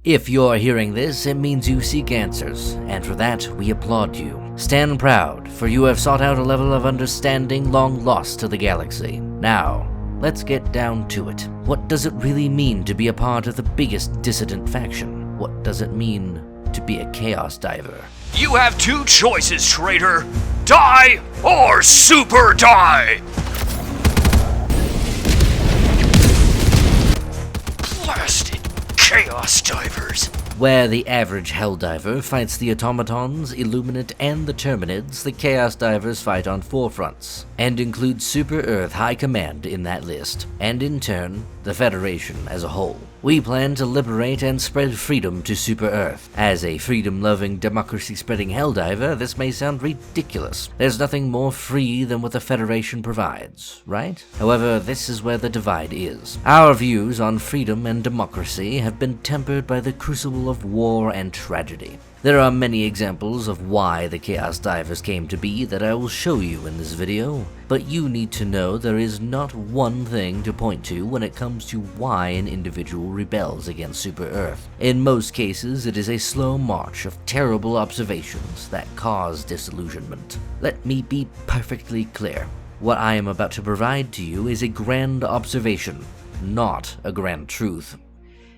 If you're hearing this, it means you seek answers, and for that, we applaud you. Stand proud, for you have sought out a level of understanding long lost to the galaxy. Now, let's get down to it. What does it really mean to be a part of the biggest dissident faction? What does it mean to be a Chaos Diver? You have two choices, traitor. Die or super die! Blasted Chaos Divers. Where the average Helldiver fights the Automatons, Illuminate, and the Terminids, the Chaos Divers fight on 4 fronts, and include Super Earth High Command in that list, and in turn, the Federation as a whole. We plan to liberate and spread freedom to Super Earth. As a freedom-loving, democracy-spreading Helldiver, this may sound ridiculous. There's nothing more free than what the Federation provides, right? However, this is where the divide is. Our views on freedom and democracy have been tempered by the crucible of war and tragedy. There are many examples of why the Chaos Divers came to be that I will show you in this video, but you need to know there is not one thing to point to when it comes to why an individual rebels against Super Earth. In most cases, it is a slow march of terrible observations that cause disillusionment. Let me be perfectly clear. What I am about to provide to you is a grand observation, not a grand truth.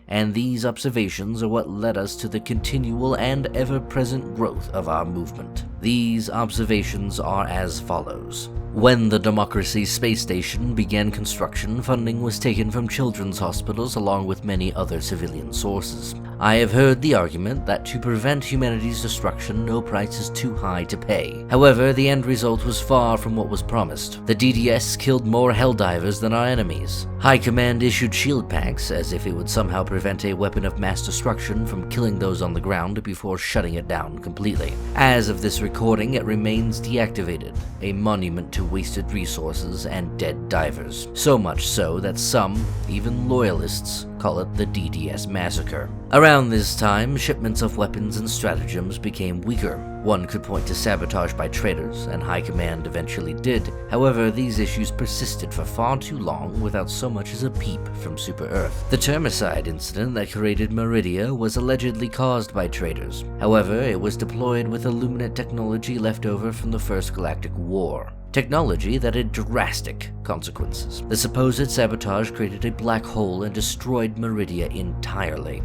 And these observations are what led us to the continual and ever-present growth of our movement. These observations are as follows. When the Democracy Space Station began construction, funding was taken from children's hospitals along with many other civilian sources. I have heard the argument that to prevent humanity's destruction, no price is too high to pay. However, the end result was far from what was promised. The DDS killed more Helldivers than our enemies. High Command issued shield packs, as if it would somehow prevent a weapon of mass destruction from killing those on the ground before shutting it down completely. As of this recording, it remains deactivated, a monument to wasted resources and dead divers. So much so that some, even loyalists, call it the DDS Massacre. Around this time, shipments of weapons and stratagems became weaker. One could point to sabotage by traitors, and High Command eventually did. However, these issues persisted for far too long without so much as a peep from Super Earth. The termicide incident that created Meridia was allegedly caused by traitors. However, it was deployed with Illuminate technology left over from the First Galactic War. Technology that had drastic consequences. The supposed sabotage created a black hole and destroyed Meridia entirely.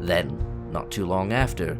Then, not too long after,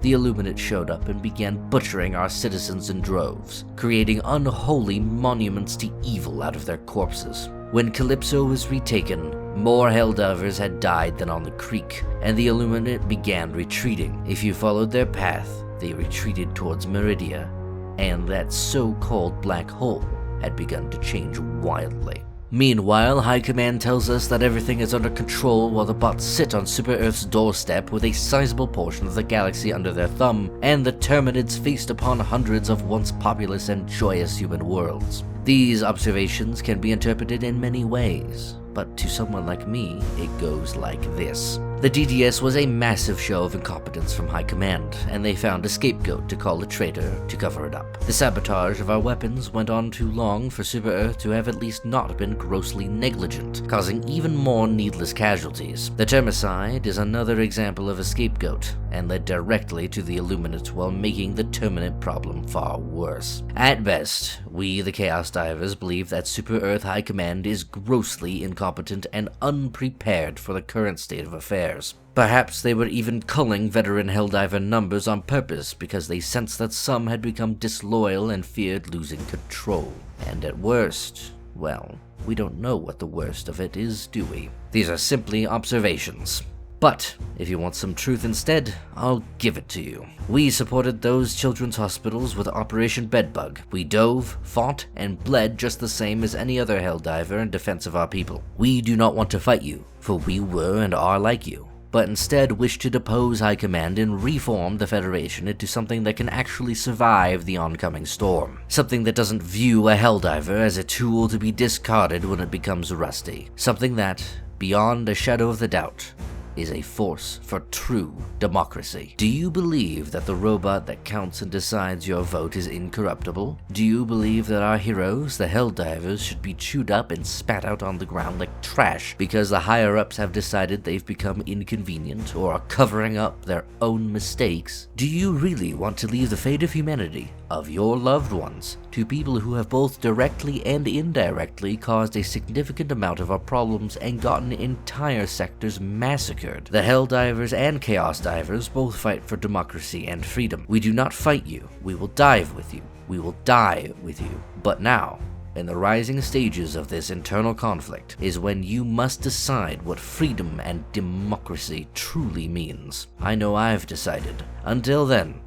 the Illuminate showed up and began butchering our citizens in droves, creating unholy monuments to evil out of their corpses. When Calypso was retaken, more Helldivers had died than on the creek, and the Illuminate began retreating. If you followed their path, they retreated towards Meridia, and that so-called black hole had begun to change wildly. Meanwhile, High Command tells us that everything is under control while the bots sit on Super Earth's doorstep with a sizable portion of the galaxy under their thumb, and the Terminids feast upon hundreds of once populous and joyous human worlds. These observations can be interpreted in many ways, but to someone like me, it goes like this. The DDS was a massive show of incompetence from High Command, and they found a scapegoat to call a traitor to cover it up. The sabotage of our weapons went on too long for Super Earth to have at least not been grossly negligent, causing even more needless casualties. The termicide is another example of a scapegoat, and led directly to the Illuminate while making the Terminate problem far worse. At best, we, the Chaos Divers, believe that Super Earth High Command is grossly incompetent and unprepared for the current state of affairs. Perhaps they were even culling veteran Helldiver numbers on purpose because they sensed that some had become disloyal and feared losing control. And at worst, well, we don't know what the worst of it is, do we? These are simply observations. But if you want some truth instead, I'll give it to you. We supported those children's hospitals with Operation Bedbug. We dove, fought, and bled just the same as any other Helldiver in defense of our people. We do not want to fight you, for we were and are like you, but instead wish to depose High Command and reform the Federation into something that can actually survive the oncoming storm. Something that doesn't view a Helldiver as a tool to be discarded when it becomes rusty. Something that, beyond a shadow of the doubt, is a force for true democracy. Do you believe that the robot that counts and decides your vote is incorruptible? Do you believe that our heroes, the Helldivers, should be chewed up and spat out on the ground like trash because the higher-ups have decided they've become inconvenient or are covering up their own mistakes? Do you really want to leave the fate of humanity, of your loved ones, to people who have both directly and indirectly caused a significant amount of our problems and gotten entire sectors massacred? The Helldivers and Chaos Divers both fight for democracy and freedom. We do not fight you, we will dive with you. We will die with you. But now, in the rising stages of this internal conflict, is when you must decide what freedom and democracy truly means. I know I've decided. Until then,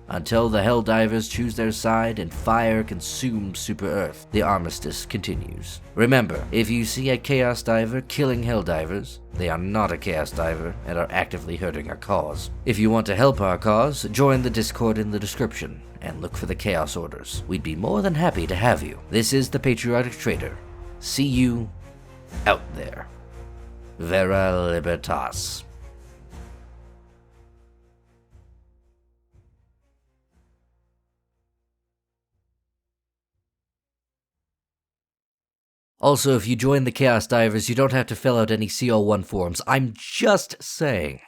until the Helldivers choose their side and fire consumes Super Earth, the armistice continues. Remember, if you see a Chaos Diver killing Helldivers, they are not a Chaos Diver and are actively hurting our cause. If you want to help our cause, join the Discord in the description and look for the Chaos Orders. We'd be more than happy to have you. This is the Patriotic Trader. See you out there. Vera Libertas. Also, if you join the Chaos Divers, you don't have to fill out any CO1 forms. I'm just saying.